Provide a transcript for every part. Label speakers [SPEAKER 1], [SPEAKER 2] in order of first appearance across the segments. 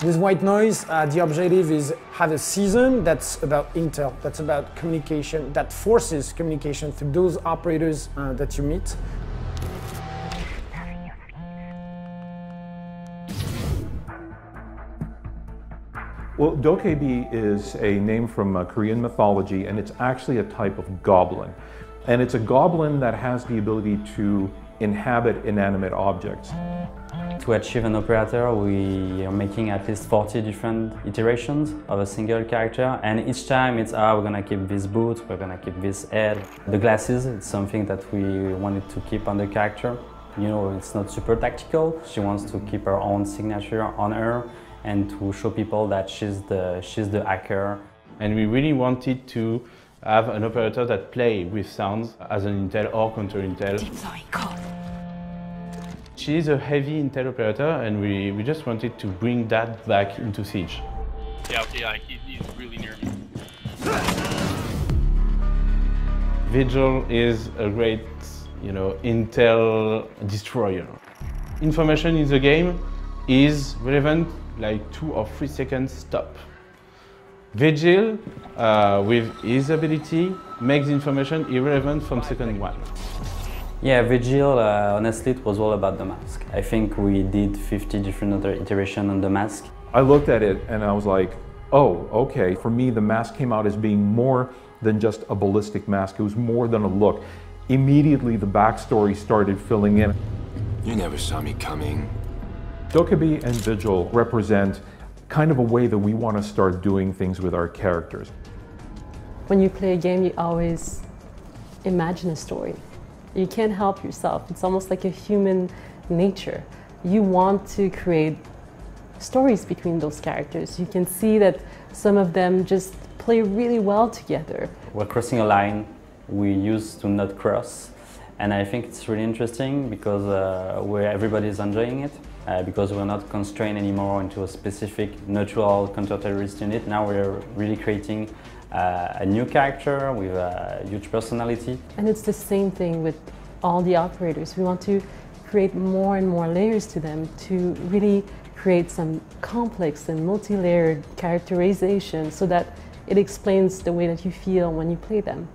[SPEAKER 1] With white noise, the objective is have a season that's about intel, that's about communication, that forces communication through those operators that you meet.
[SPEAKER 2] Well, Doki is a name from Korean mythology, and it's actually a type of goblin. And it's a goblin that has the ability to inhabit inanimate objects.
[SPEAKER 3] To achieve an operator, we are making at least 40 different iterations of a single character, and each time it's, we're gonna keep this boot, we're gonna keep this head. The glasses, it's something that we wanted to keep on the character. You know, it's not super tactical. She wants to keep her own signature on her and to show people that she's the hacker.
[SPEAKER 4] And we really wanted to have an operator that play with sounds as an intel or counter-intel. She is a heavy intel operator, and we just wanted to bring that back into Siege.
[SPEAKER 5] Yeah, he's really near me.
[SPEAKER 4] Vigil is a great, intel destroyer. Information in the game is relevant like 2 or 3 seconds stop. Vigil, with his ability, makes information irrelevant from second 1.
[SPEAKER 3] Yeah, Vigil, honestly, it was all about the mask. I think we did 50 different other iterations on the mask.
[SPEAKER 2] I looked at it and I was like, oh, okay. For me, the mask came out as being more than just a ballistic mask. It was more than a look. Immediately, the backstory started filling in.
[SPEAKER 6] You never saw me coming.
[SPEAKER 2] Doki and Vigil represent kind of a way that we want to start doing things with our characters.
[SPEAKER 7] When you play a game, you always imagine a story. You can't help yourself. It's almost like a human nature. You want to create stories between those characters. You can see that some of them just play really well together.
[SPEAKER 3] We're crossing a line we used to not cross. And I think it's really interesting because everybody's enjoying it. Because we're not constrained anymore into a specific neutral counter-terrorist unit. Now we're really creating a new character with a huge personality.
[SPEAKER 7] And it's the same thing with all the operators. We want to create more and more layers to them to really create some complex and multi-layered characterization so that it explains the way that you feel when you play them.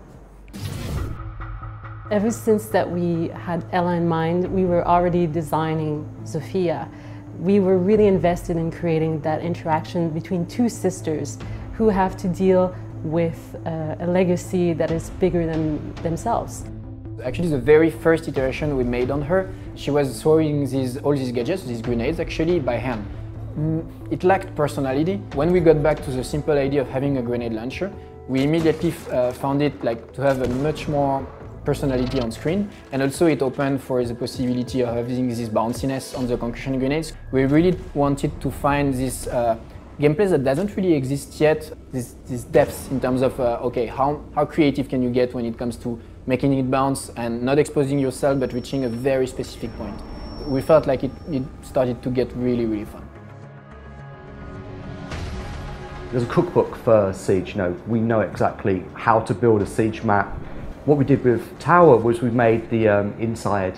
[SPEAKER 7] Ever since that we had Ella in mind, we were already designing Zofia. We were really invested in creating that interaction between 2 sisters who have to deal with a legacy that is bigger than themselves.
[SPEAKER 8] Actually, the very first iteration we made on her, she was throwing all these gadgets, these grenades, actually by hand. It lacked personality. When we got back to the simple idea of having a grenade launcher, we immediately found it to have a much more personality on screen, and also it opened for the possibility of having this bounciness on the concussion grenades. We really wanted to find this gameplay that doesn't really exist yet, this depth in terms of, okay, how creative can you get when it comes to making it bounce and not exposing yourself but reaching a very specific point. We felt like it started to get really, really fun.
[SPEAKER 9] There's a cookbook for Siege. We know exactly how to build a Siege map. What we did with Tower was we made the inside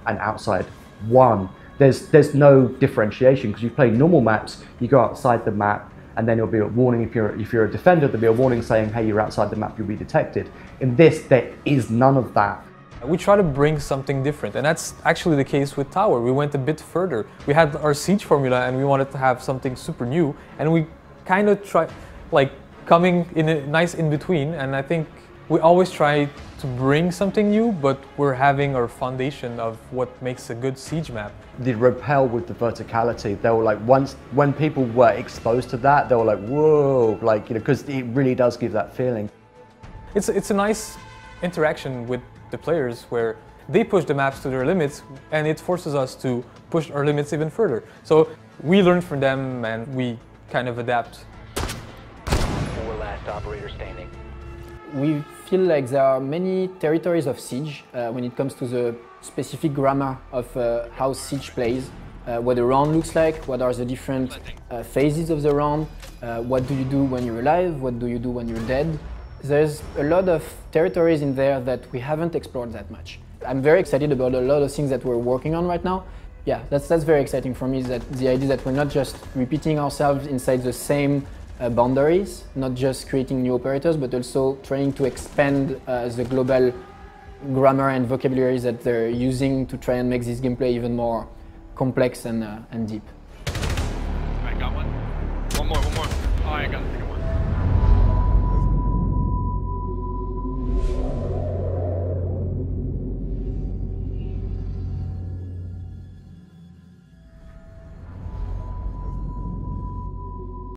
[SPEAKER 9] and outside one. There's no differentiation because you play normal maps, you go outside the map and then there'll be a warning if you're a defender, there'll be a warning saying, hey, you're outside the map, you'll be detected. In this, there is none of that.
[SPEAKER 10] We try to bring something different, and that's actually the case with Tower. We went a bit further. We had our Siege formula and we wanted to have something super new, and we kind of tried coming in a nice in-between, and I think we always try to bring something new, but we're having our foundation of what makes a good Siege map.
[SPEAKER 9] The repel with the verticality, they were like, when people were exposed to that, they were like, whoa, because it really does give that feeling.
[SPEAKER 10] It's a nice interaction with the players where they push the maps to their limits and it forces us to push our limits even further. So we learn from them and we kind of adapt.
[SPEAKER 11] 4 last operator standing.
[SPEAKER 8] We feel like there are many territories of Siege when it comes to the specific grammar of how Siege plays, what the round looks like, what are the different phases of the round, what do you do when you're alive, what do you do when you're dead. There's a lot of territories in there that we haven't explored that much. I'm very excited about a lot of things that we're working on right now. Yeah, that's very exciting for me, is that the idea that we're not just repeating ourselves inside the same boundaries, not just creating new operators, but also trying to expand the global grammar and vocabularies that they're using to try and make this gameplay even more complex and deep.
[SPEAKER 5] I got one. One more. Oh, I got it.